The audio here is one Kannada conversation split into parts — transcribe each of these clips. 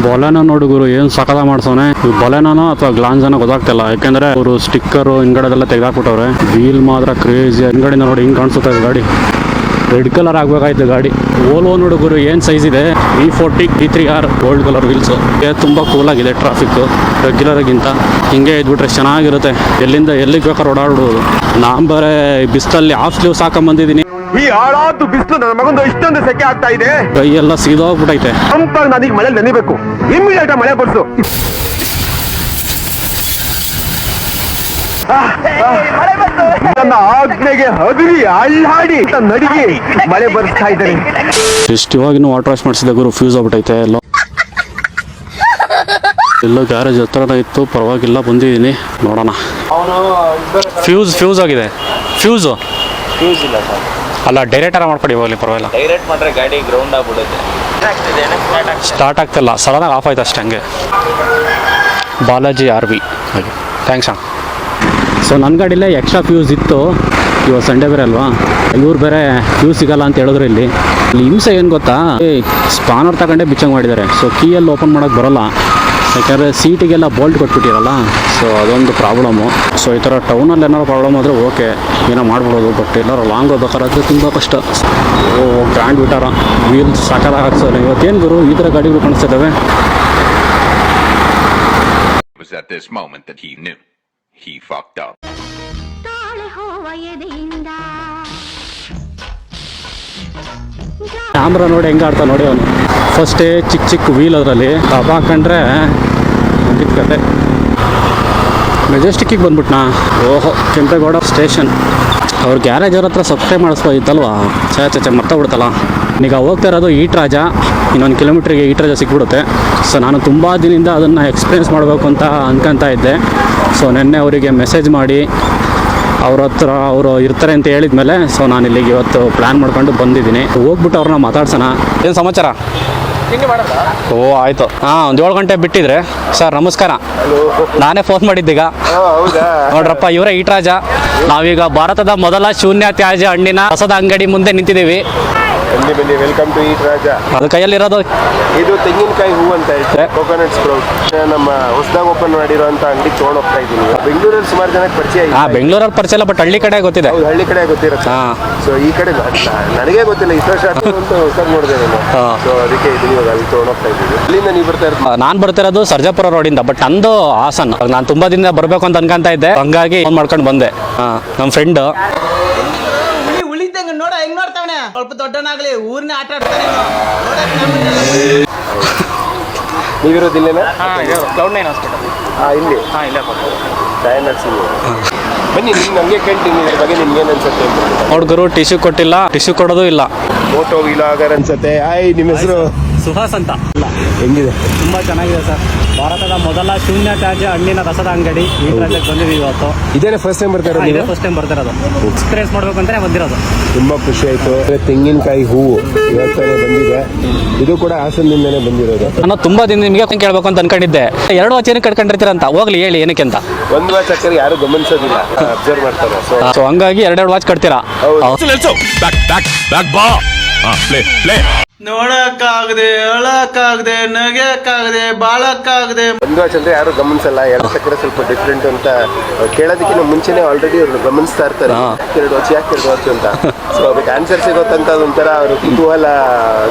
ಬೊಲೆನೋ ನೋಡು ಗುರು ಏನು ಸಕದ ಮಾಡ್ಸೋನೆ. ಬೊಲೆನೋನೋ ಅಥವಾ ಗ್ಲಾನ್ಸನೋ ಗೊತ್ತಾಗ್ತಿಲ್ಲ, ಯಾಕೆಂದ್ರೆ ಅವರು ಸ್ಟಿಕ್ಕರು ಹಿಂಗಡೆದೆಲ್ಲ ತೆಗೆದಾಕ್ಬಿಟ್ಟವ್ರೆ. ವೀಲ್ ಮಾತ್ರ ಕ್ರೇಜಿ. ಹಿಂಗಡಿಂದ ನೋಡಿ ಹಿಂಗೆ ಕಾಣಿಸುತ್ತೆ ಗಾಡಿ. ರೆಡ್ ಕಲರ್ ಆಗಬೇಕಾಯ್ತು ಗಾಡಿ. ಓಲ್ವೋ ನೋಡು ಗುರು ಏನು ಸೈಜ್ ಇದೆ. E40 E3R gold colour wheels. ತುಂಬ ಕೂಲಾಗಿದೆ. ಟ್ರಾಫಿಕ್ ರೆಗ್ಯುಲರ್ಗಿಂತ ಹಿಂಗೆ ಇದ್ಬಿಟ್ರೆ ಚೆನ್ನಾಗಿರುತ್ತೆ. ಎಲ್ಲಿಂದ ಎಲ್ಲಿಗೆ ಬೇಕಾದ್ರೆ ಓಡಾಡ್ಬಿಡೋದು. ನಾನು ಬೇರೆ ಬಿಸಿಲಲ್ಲಿ ಹಾಫ್ ಸ್ಲೀವ್ಸ್ ಹಾಕೊಂಬಂದಿದ್ದೀನಿ. ಈ ಹಾಳಾದ್ದು ಬಿಸಿಲು ನನ್ನ ಮಗಂದು ಇಷ್ಟೊಂದು ಸೆಕೆ ಆಗ್ತಾ ಇದೆ. ಕೈ ಎಲ್ಲ ಸೀದೋಗ್ಬಿಟ್ಟೈತೆ. ಅಂತ ನನಗೆ ಮಳೆ ನೆನಿಬೇಕು. ಇಮ್ಮಿಡಿಯೇಟ್ ಮಳೆ ಬರ್ಸು. ನನ್ನ ಆಜ್ಞೆಗೆ ಹದರಿ ಅಲ್ಲಾಡಿ ನಡಿಗೆ ಮಳೆ ಬರ್ಸ್ತಾ ಇದ್ದಾರೆ. ಎಷ್ಟು ಇವಾಗಿನ ವಾಟರ್ ವಾಶ್ ಮಾಡಿಸಿದೆ ಗುರು, ಫ್ಯೂಸ್ ಆಗ್ಬಿಟ್ಟೈತೆ. ಎಲ್ಲೋ ಗ್ಯಾರೇಜ್ ಹತ್ರನೇ ಇತ್ತು, ಪರವಾಗಿಲ್ಲ ಬಂದಿದ್ದೀನಿ. ನೋಡೋಣ. ಫ್ಯೂಸ್ ಆಗಿದೆ. ಫ್ಯೂಸ್ ಇಲ್ಲ ಸರ್. ಅಲ್ಲ ಡೈರೆಕ್ಟರ ಮಾಡ್ಕೊಡಿ ಇವಾಗಲೇ, ಪರವಾಗಿಲ್ಲ. ಡೈರೆಕ್ಟ್ ಮಾಡಿದ್ರೆ ಗಾಡಿ ಗ್ರೌಂಡ್ ಆಗ್ಬಿಡುತ್ತೆ. ಸ್ಟಾರ್ಟ್ ಆಗ್ತಿಲ್ಲ, ಸಡನ್ನಾಗಿ ಆಫ್ ಆಯ್ತು ಅಷ್ಟೇ. ಹಂಗೆ ಬಾಲಾಜಿ RV ಹಾಗೆ. ಥ್ಯಾಂಕ್ಸ್ ಅಣ್ಣ. ಸೊ ನನ್ನ ಗಾಡಿಲೇ ಎಕ್ಸ್ಟ್ರಾ ಫ್ಯೂಸ್ ಇತ್ತು. ಇವಾಗ ಸಂಡೇ ಬೇರೆ ಅಲ್ವಾ, ಇವ್ರು ಬೇರೆ ಫ್ಯೂಸ್ ಸಿಗಲ್ಲ ಅಂತ ಹೇಳಿದ್ರು. ಇಲ್ಲಿ ಹಿಂಸೆ ಏನು ಗೊತ್ತಾ, ಸ್ಪಾನರ್ ತಗೊಂಡೇ ಬಿಚ್ಚಂಗೆ ಮಾಡಿದ್ದಾರೆ. ಸೊ ಕೀಯಲ್ಲಿ ಓಪನ್ ಮಾಡೋಕ್ಕೆ ಬರೋಲ್ಲ, ಯಾಕೆಂದರೆ ಸೀಟಿಗೆಲ್ಲ ಬೋಲ್ಟ್ ಕೊಟ್ಬಿಟ್ಟಿರಲ್ಲ. ಸೊ ಅದೊಂದು ಪ್ರಾಬ್ಲಮ್ಮು. ಸೊ ಈ ಥರ ಟೌನಲ್ಲಿ ಏನಾದ್ರು ಪ್ರಾಬ್ಲಮ್ ಆದರೆ ಓಕೆ, ಏನೋ ಮಾಡ್ಬಿಡೋದು. ಬಟ್ ಎಲ್ಲರೂ ಲಾಂಗ್ ಹೋಗ್ಬೇಕಾದ್ರೆ ತುಂಬ ಕಷ್ಟ. ಓ ಗ್ರ್ಯಾಂಡ್ ವಿಟಾರ ವೀಲ್ ಸಾಕಾದಾಗ ಹಾಕ್ಸೋಲ್ಲ. ಇವತ್ತೇನು ಗುರು ಈ ಥರ ಗಾಡಿಗಳು ಕಾಣಿಸ್ತಿದ್ದಾವೆ. Was at this moment that he knew he fucked up. Camera ನೋಡಿ ಹೆಂಗೆ ಆಡ್ತಾ ನೋಡಿ ಅವನು. ಫಸ್ಟೇ ಚಿಕ್ಕ ವೀಲ್ ಅದರಲ್ಲಿ ಹಬ್ಬ ಹಾಕೊಂಡ್ರೆ ಕತೆ. ಮೆಜೆಸ್ಟಿಕ್ಕಿಗೆ ಬಂದ್ಬಿಟ್ನಾ. ಓಹೋ, ಕೆಂಪೇಗೌಡ ಸ್ಟೇಷನ್. ಅವ್ರ ಗ್ಯಾರೇಜ್ ಅವ್ರ ಹತ್ರ ಸಬ್ಸ್ಕ್ರೈಬ್ ಮಾಡಿಸ್ಬೋದಿತ್ತಲ್ವಾ. ಚೆ ಮರ್ತೋಗ್ಬಿಡ್ತಲ್ಲ. ಈಗ ಹೋಗ್ತಾ ಇರೋದು ಈಟ್ ರಾಜ. ಇನ್ನೊಂದು ಕಿಲೋಮೀಟ್ರಿಗೆ ಈಟ್ ರಾಜ ಸಿಕ್ಬಿಡುತ್ತೆ. ಸೊ ನಾನು ತುಂಬ ದಿನದಿಂದ ಅದನ್ನು ಎಕ್ಸ್ಪೀರಿಯೆನ್ಸ್ ಮಾಡಬೇಕು ಅಂತ ಅನ್ಕೊತಾ ಇದ್ದೆ. ಸೊ ನೆನ್ನೆ ಅವರಿಗೆ ಮೆಸೇಜ್ ಮಾಡಿ ಅವ್ರ ಹತ್ರ ಅವರು ಇರ್ತಾರೆ ಅಂತ ಹೇಳಿದ್ಮೇಲೆ ಸೊ ನಾನು ಇಲ್ಲಿಗೆ ಇವತ್ತು ಪ್ಲ್ಯಾನ್ ಮಾಡ್ಕೊಂಡು ಬಂದಿದ್ದೀನಿ. ಹೋಗ್ಬಿಟ್ಟು ಅವ್ರನ್ನ ಮಾತಾಡ್ಸೋಣ. ಏನು ಸಮಾಚಾರ? ಓ ಆಯಿತು. ಹಾಂ, ಒಂದು 7 ಗಂಟೆ ಬಿಟ್ಟಿದ್ರೆ. ಸರ್ ನಮಸ್ಕಾರ, ನಾನೇ ಫೋನ್ ಮಾಡಿದ್ದೀಗ. ನೋಡ್ರಪ್ಪ, ಇವರೇ ಈಟ್ ರಾಜ. ನಾವೀಗ ಭಾರತದ ಮೊದಲ ಶೂನ್ಯ ತ್ಯಾಜ್ಯ ಹಣ್ಣಿನ ರಸದ ಅಂಗಡಿ ಮುಂದೆ ನಿಂತಿದ್ದೀವಿ. ಬನ್ನಿ, ವೆಲ್ಕಮ್ ಟು ಈಟ್ ರಾಜ. ಅದು ಕೈಯಲ್ಲಿರೋದು ಇದು ತೆಂಗಿನಕಾಯಿ ಹೂ ಅಂತ ಹೇಳ್ತಾರೆ, ಕೋಕೋನಟ್ ಸ್ಪ್ರೌಟ್. ನಮ್ಮ ಹೊಸದಾಗಿ ಓಪನ್ ಮಾಡಿರುವಂತ ಅಂಗಡಿ ತೊಗೊಂಡು ಹೋಗ್ತಾ ಇದ್ದೀನಿ. ಬೆಂಗಳೂರಲ್ಲಿ ಸುಮಾರು ಜನಕ್ಕೆ ಪರಿಚಯ ಇದೆ. ಬೆಂಗಳೂರಲ್ಲಿ ಪರಿಚಯ ಇಲ್ಲ, ಬಟ್ ಹಳ್ಳಿ ಕಡೆ ಗೊತ್ತಿದೆ. ಹಳ್ಳಿ ಕಡೆ ಗೊತ್ತಿರುತ್ತೆ. ಸೊ ಈ ಕಡೆ ನನಗೆ ಗೊತ್ತಿಲ್ಲ. ಇಷ್ಟು ವರ್ಷ ಅಂತ ಹೊಸದಾಗಿ ನೋಡಿದೆ ನಾನು. ಸೊ ಅದಕ್ಕೆ ಇದೀನಿ, ಇವಾಗ ಅಲ್ಲಿ ತೊಗೊಂಡು ಹೋಗ್ತಾ ಇದ್ದೀವಿ. ಅಲ್ಲಿಂದ ನೀವು ಬರ್ತಾ ಇರೋದು? ನಾನು ಬರ್ತಿರೋದು ಸರ್ಜಾಪುರ ರೋಡಿಂದ, ಬಟ್ ನಂದು ಹಾಸನ್. ನಾನು ತುಂಬಾ ದಿನ ಬರಬೇಕು ಅಂತ ಅನ್ಕೊಂತ ಇದ್ದೆ, ಹಂಗಾಗಿ ಫೋನ್ ಮಾಡ್ಕೊಂಡು ಬಂದೆ. ನಮ್ಮ ಫ್ರೆಂಡ್ ನೋಡ ಹೆಂಗ್ ನೋಡ್ತಾವನೆ, ಸ್ವಲ್ಪ ದೊಡ್ಡನಾಗ್ಲಿ ಊರಿನ ಆಟ ಆಡ್ತಾನೆ. ನೀವಿರೋದಿಲ್ಲೇನಾ? Cloud9 hospital. ಇಲ್ಲಿ ಡಯನ್ ನರ್ಸಿಂಗ್. ಬನ್ನಿ, ನಮಗೆ ಕೇಳ್ತೀನಿ ಇದ್ರ ಬಗ್ಗೆ ನಿಮ್ಗೆ ಏನು ಅನ್ಸುತ್ತೆ. ಹುಡುಗರು ಟಿಶ್ಯೂ ಕೊಟ್ಟಿಲ್ಲ, ಟಿಶ್ಯೂ ಕೊಡೋದು ಇಲ್ಲ. ಫೋಟೋ ವಿಲಾಗರ್ ಅನ್ಸುತ್ತೆ. ನಿಮ್ಮ ಹೆಸರು? ಸುಹಾಸ್ ಅಂತ. ಹೆಂಗಿದೆ? ತುಂಬ ಚೆನ್ನಾಗಿದೆ ಸರ್. ಭಾರತದ ಮೊದಲ ಶೂನ್ಯ ತ್ಯಾಜ್ಯ ಹಣ್ಣಿನ ರಸದ ಅಂಗಡಿ ಈ ರಾಜ್ಯಕ್ಕೆ ಬಂದಿದ್ದೀವಿ ಇವತ್ತು. ಇದೇನೆ ಫಸ್ಟ್ ಟೈಮ್ ಬರ್ತಾ ಇರೋದು? First time ಬರ್ತಿರೋದು. ಎಕ್ಸ್ಪೀರಿಯನ್ಸ್ ಮಾಡ್ಬೇಕು ಅಂತಾನೆ ಬಂದಿರೋದು. ತುಂಬಾ ಖುಷಿ ಆಯ್ತು. ತೆಂಗಿನಕಾಯಿ ಹೂವು ಇವತ್ತಾನೆ ಬಂದಿದೆ. ಇದು ಕೂಡ ಹಾಸನದಿಂದನೇ ಬಂದಿರೋದು. ನಾನು ತುಂಬಾ ದಿನ ನಿಮಗೆ ಕೇಳಬೇಕು ಅಂತ ಅನ್ಕೊಂಡಿದ್ದೆ. 2 ವಾಚ್ ಕಟ್ಕೊಂಡಿರ್ತೀರ ಅಂತ. ಹೋಗ್ಲಿ ಹೇಳಿ ಏನಕ್ಕೆ ಅಂತ. ಒಂದು ವಾಚ್ ಹಾಕಿದ್ರೆ ಯಾರು ಗಮನಿಸೋದಿಲ್ಲ, ಅಬ್ಸರ್ವ್ ಮಾಡ್ತಾರೆ. ಸೊ ಹಂಗಾಗಿ 2 ವಾಚ್ ಕಟ್ತೀರಾ? ನೋಡಕ್ಕಾಗದೆ, ಅಳಕ್ಕಾಗದೆ, ನಗೆಯಕ್ಕಾಗದೆ, ಬಾಳಕ್ಕಾಗದೆ. ಒಂದು ವಾಚ್ ಅಂದ್ರೆ ಯಾರು ಗಮನಿಸಲ್ಲ. 2 ಚಕ್ರ ಸ್ವಲ್ಪ ಡಿಫ್ರೆಂಟ್ ಅಂತ ಕೇಳೋದಕ್ಕಿಂತ ಮುಂಚೆನೆ ಆಲ್ರೆಡಿ ಅವ್ರು ಗಮನಿಸ್ತಾ ಇರ್ತಾರೆ. 2 ವಾಚ್ ಯಾಕೆ 2 ವಾಚ್ ಅಂತ. ಸೊ ಅದಕ್ಕೆ ಆನ್ಸರ್ ಸಿಗೋತ್ತಂತ ಅದೊಂಥರ ಅವ್ರ ಕುತೂಹಲ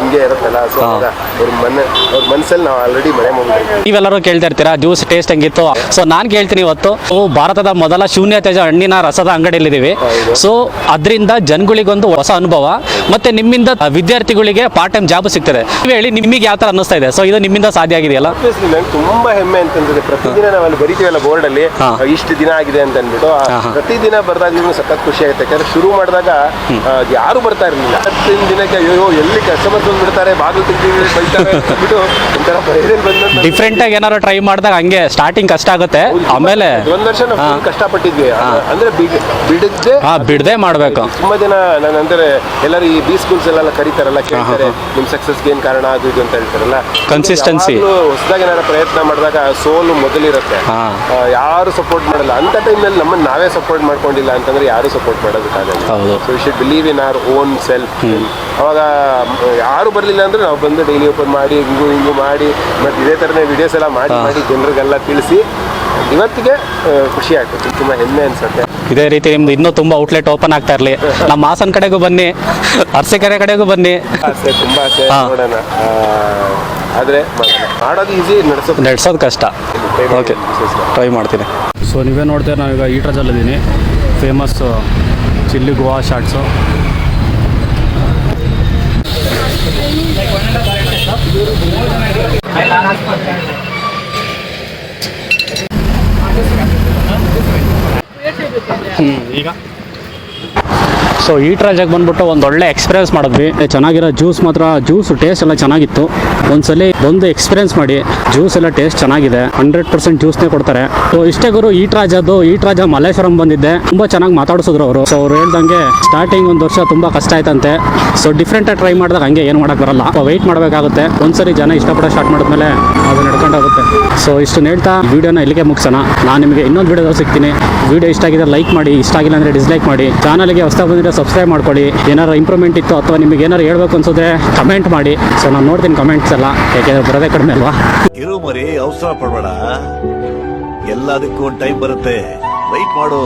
ಹಂಗೆ ಇರುತ್ತಲ್ಲ. ಸೊ ಅವ್ರ ಮನಸ್ಸಲ್ಲಿ ನಾವು ಆಲ್ರೆಡಿ ಮನೆ ಮಾಡ್ಬಿಟ್ಟಿರ್ತೀವಿ. ನೀವೆಲ್ಲರೂ ಕೇಳ್ತಾ ಇರ್ತೀರಾ ಜ್ಯೂಸ್ ಟೇಸ್ಟ್ ಹೆಂಗಿತ್ತು. ಸೊ ನಾನು ಕೇಳ್ತೀನಿ ಇವತ್ತು. ಭಾರತದ ಮೊದಲ ಶೂನ್ಯ ತ್ಯಾಜ್ಯ ಹಣ್ಣಿನ ರಸದ ಅಂಗಡಿಯಲ್ಲಿದ್ದೀವಿ. ಸೊ ಅದರಿಂದ ಜನಗಳಿಗೊಂದು ಹೊಸ ಅನುಭವ, ಮತ್ತೆ ನಿಮ್ಮಿಂದ ವಿದ್ಯಾರ್ಥಿಗಳಿಗೆ ಪಾರ್ಟ್ ಟೈಮ್ ಜಾಬ್ ಸಿಗ್ತದೆ. ನೀವು ಹೇಳಿ, ನಿಮಗೆ ಯಾವ ತರ ಅನ್ನಿಸ್ತಾ ಇದೆ? ಸೊ ಇದು ನಿಮ್ಮಿಂದ ಸಾಧ್ಯ ಆಗಿದೆಯಲ್ಲ? ನಂಗೆ ತುಂಬಾ ಹೆಮ್ಮೆ ಅಂತಂದ್ರೆ, ಪ್ರತಿದಿನ ನಾವಲ್ಲಿ ಬರಿತೀವಲ್ಲ ಬೋರ್ಡ್ ಅಲ್ಲಿ ಇಷ್ಟು ದಿನ ಆಗಿದೆ ಅಂತ ಅಂದ್ಬಿಟ್ಟು, ಪ್ರತಿದಿನ ಬರ್ದಾಗ್ಲೂ ಸಖತ್ ಖುಷಿ ಆಗುತ್ತೆ. ಯಾಕಂದ್ರೆ ಶುರು ಮಾಡಿದಾಗ ಯಾರು ಬರ್ತಾ ಇರಲಿಲ್ಲ. 10 ದಿನಕ್ಕೆ ಅಯ್ಯೋ ಎಲ್ಲಿ ಕಸ್ಟಮರ್ಸ್ ಬಂದ್ಬಿಡ್ತಾರೆ, ಬಾಗಿಲು ತೆಗ್ದು ಬೈತಾರೆ ಅಂದ್ಬಿಟ್ಟು ಒಂಥರ ಭಯದಲ್ಲಿ ಬಂದ. ಡಿಫ್ರೆಂಟ್ ಆಗಿ ಏನಾದ್ರು ಟ್ರೈ ಮಾಡಿದಾಗ ಹಂಗೆ ಸ್ಟಾರ್ಟಿಂಗ್ ಕಷ್ಟ ಆಗುತ್ತೆ. ಆಮೇಲೆ 1 ವರ್ಷ ನಾವು ಕಷ್ಟಪಟ್ಟಿದ್ವಿ. ಅಂದ್ರೆ ಬಿಡದೆ ಬಿಡದೆ ಮಾಡ್ಬೇಕು. ತುಂಬಾ ಜನ ನಾನು ಅಂದ್ರೆ ಎಲ್ಲರೂ ಈ ಬಿ ಸ್ಕೂಲ್ಸ್ ಎಲ್ಲ ಕರೀತಾರಲ್ಲ, ಕೇಳ್ತಾರೆ ನಿಮ್ಮ ಸಕ್ಸಸ್ಗೆ ಏನು ಕಾರಣ ಅದು ಇದು ಅಂತ ಹೇಳ್ತಾರಲ್ಲ, Consistency. ಹೊಸದಾಗಿ ಏನಾರ ಪ್ರಯತ್ನ ಮಾಡಿದಾಗ ಸೋಲು ಮೊದಲಿರುತ್ತೆ. ಯಾರು ಸಪೋರ್ಟ್ ಮಾಡಲ್ಲ ಅಂತ ಟೈಮ್ನಲ್ಲಿ ನಮ್ಮನ್ನು ನಾವೇ ಸಪೋರ್ಟ್ ಮಾಡ್ಕೊಂಡಿಲ್ಲ ಅಂತಂದ್ರೆ ಯಾರು ಸಪೋರ್ಟ್ ಮಾಡೋದಕ್ಕಾಗಲ್ಲ. ಹೌದು. So we should believe in our own self. ಅವಾಗ ಯಾರು ಬರಲಿಲ್ಲ ಅಂದ್ರೆ ನಾವು ಬಂದು ಡೈಲಿ ಓಪನ್ ಮಾಡಿ ಹಿಂಗೂ ಮಾಡಿ ಮತ್ತು ಇದೇ ಥರನೇ ವಿಡಿಯೋಸ್ ಎಲ್ಲ ಮಾಡಿ ಜನರಿಗೆಲ್ಲ ತಿಳಿಸಿ ಇವತ್ತಿಗೆ ಖುಷಿ ಆಗ್ತದೆ, ತುಂಬ ಹೆಮ್ಮೆ ಅನ್ಸುತ್ತೆ. ಇದೇ ರೀತಿ ನಿಮ್ದು ಇನ್ನೂ ತುಂಬ ಔಟ್ಲೆಟ್ ಓಪನ್ ಆಗ್ತಾ ಇರಲಿ. ನಮ್ಮ ಹಾಸನ ಕಡೆಗೂ ಬನ್ನಿ, ಅರಸೀಕೆರೆ ಕಡೆಗೂ ಬನ್ನಿ. ಆಸೆ, ತುಂಬ ಆಸೆ, ನೋಡೋಣ. ಆದರೆ ಮಾಡೋದು ಈಸಿ, ನಡೆಸೋದು ಕಷ್ಟ. ಓಕೆ, ಟ್ರೈ ಮಾಡ್ತೀನಿ. ಸೊ ನೀವೇ ನೋಡ್ತೀರ, ನಾವೀಗ ಈಟ್ರಾಜಲ್ಲಿದ್ದೀನಿ. Famous chilli Goa shots. ಈಗ ಸೊ ಈಟ್ರಾಜಾಗೆ ಬಂದ್ಬಿಟ್ಟು ಒಂದು ಒಳ್ಳೆ ಎಕ್ಸ್ಪೀರಿಯನ್ಸ್ ಮಾಡಿದ್ವಿ. ಚೆನ್ನಾಗಿರೋ ಜ್ಯೂಸ್ ಮಾತ್ರ, ಜ್ಯೂಸ್ ಟೇಸ್ಟ್ ಎಲ್ಲ ಚೆನ್ನಾಗಿತ್ತು. ಒಂದ್ಸಲಿ ಬಂದು ಎಕ್ಸ್ಪೀರಿಯನ್ಸ್ ಮಾಡಿ, ಜ್ಯೂಸ್ ಎಲ್ಲ ಟೇಸ್ಟ್ ಚೆನ್ನಾಗಿದೆ. 100% ಜ್ಯೂಸ್ನೇ ಕೊಡ್ತಾರೆ. ಸೊ ಇಷ್ಟೇ ಗುರು ಈಟ್ರಾಜ ಮಲ್ಲೇಶ್ವರಂ ಬಂದಿದ್ದೆ. ತುಂಬ ಚೆನ್ನಾಗಿ ಮಾತಾಡಿಸಿದ್ರು ಅವರು. ಸೊ ಅವ್ರು ಹೇಳ್ದಂಗೆ ಸ್ಟಾರ್ಟಿಂಗ್ ಒಂದು ವರ್ಷ ತುಂಬ ಕಷ್ಟ ಆಯ್ತಂತೆ. ಸೊ ಡಿಫ್ರೆಂಟಾಗಿ ಟ್ರೈ ಮಾಡಿದಾಗ ಹಂಗೆ ಏನು ಮಾಡೋಕ್ಕೆ ಬರಲ್ಲ, ವೆಯ್ಟ್ ಮಾಡಬೇಕಾಗುತ್ತೆ. ಒಂದ್ಸರಿ ಜನ ಇಷ್ಟಪಡೋ ಸ್ಟಾರ್ಟ್ ಮಾಡಿದ್ಮೇಲೆ ಅದು ನಡ್ಕೊಂಡೋಗುತ್ತೆ. ಸೊ ಇಷ್ಟು ಹೇಳ್ತಾ ವಿಡಿಯೋನ ಇಲ್ಲಿಗೆ ಮುಗಿಸೋಣ. ನಾನು ನಿಮಗೆ ಇನ್ನೊಂದು ವಿಡಿಯೋದಲ್ಲಿ ಸಿಗ್ತೀನಿ. ವಿಡಿಯೋ ಇಷ್ಟ ಆಗಿದೆ ಲೈಕ್ ಮಾಡಿ, ಇಷ್ಟ ಆಗಿಲ್ಲ ಅಂದರೆ ಡಿಸ್ಲೈಕ್ ಮಾಡಿ. ಚಾನಲ್ಗೆ ಹೊಸದಾಗಿ ಬಂದಿದ್ರೆ ಸಬ್ಸ್ಕ್ರೈಬ್ ಮಾಡ್ಕೊಳ್ಳಿ. ಏನಾರು ಇಂಪ್ರೂವ್ಮೆಂಟ್ ಇತ್ತು ಅಥವಾ ನಿಮಗೆ ಏನಾರು ಹೇಳ್ಬೇಕು ಅನ್ಸಿದ್ರೆ ಕಮೆಂಟ್ ಮಾಡಿ. ಸೊ ನಾನು ನೋಡ್ತೀನಿ ಕಮೆಂಟ್ಸ್ ಎಲ್ಲ, ಯಾಕೆಂದ್ರೆ ಬರೋದೇ ಕಡಿಮೆ ಅಲ್ವಾ. ಇರು ಮರಿ, ಅವಸರ ಪಡಬೇಡ, ಎಲ್ಲದಕ್ಕೂ ಒಂದು ಟೈಮ್ ಬರುತ್ತೆ. ವೆಯ್ಟ್ ಮಾಡು.